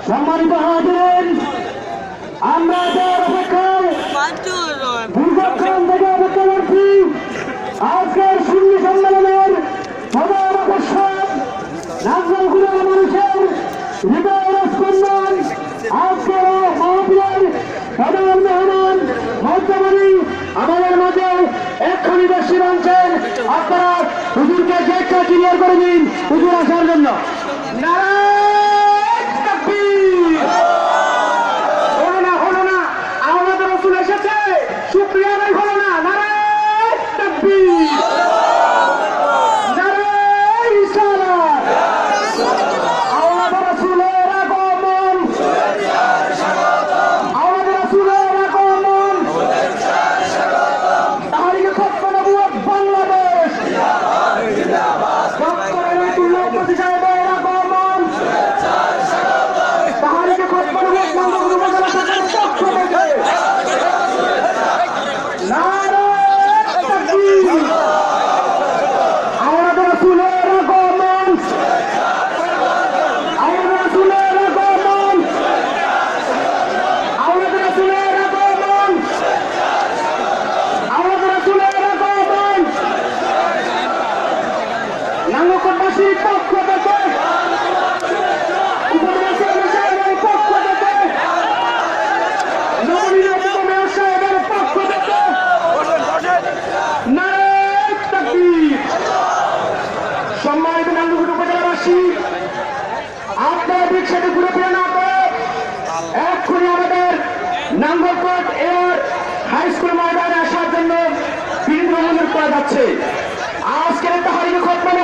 সম্মানিত হাজির, আমরা অপেক্ষায় দীর্ঘক্ষণ থেকে অপেক্ষা করছি আজকের সুন্নি সম্মেলনের প্রধান আকর্ষণ নাজরুল গুলাম মানুষের হৃদয় রাজকন্যান আজকের মাহফিলের প্রধান মেহমান মধ্যমণি আমাদের মাঝে এক্ষুনি বেশি বানছেন। আপনারা হুজুরকে গেটটা ক্লিয়ার করে দিন হুজুর আসার জন্য। সুপ্রিয়া ভাই হলো না, নারায়ণ তাকবীর, নারায়ণ ইসলাম, আওলাদ রাসূলের আগমন, আওলাদ রাসূলের আগমন, তাহরিকে খতম নবুয়ত বাংলাদেশ, ডক্টর এনায়েতুল্লাহ উপস্থিত সাহেবের আগমন, তাহরিকে খতম নবুয়ত বাংলাদেশ সরকারের পক্ষ থেকে নাঙ্গলকোটবাসীর পক্ষ থেকে উপনির্বাচনের পক্ষ থেকে নবনির্বাচিত মেয়র সাহেবের পক্ষ থেকে নারায়ণ তাকবীর। সম্মানিত নাঙ্গলকোট উপজেলাবাসী, আপনারা রিকশাতে ঘুরে ফিরে না করে এক্ষুনি আমাদের নাঙ্গলকোট এয়ার হাই স্কুল ময়দানে আসার জন্য বিনীত অনুরোধ করা যাচ্ছে। আজকের তাহরিকে খতম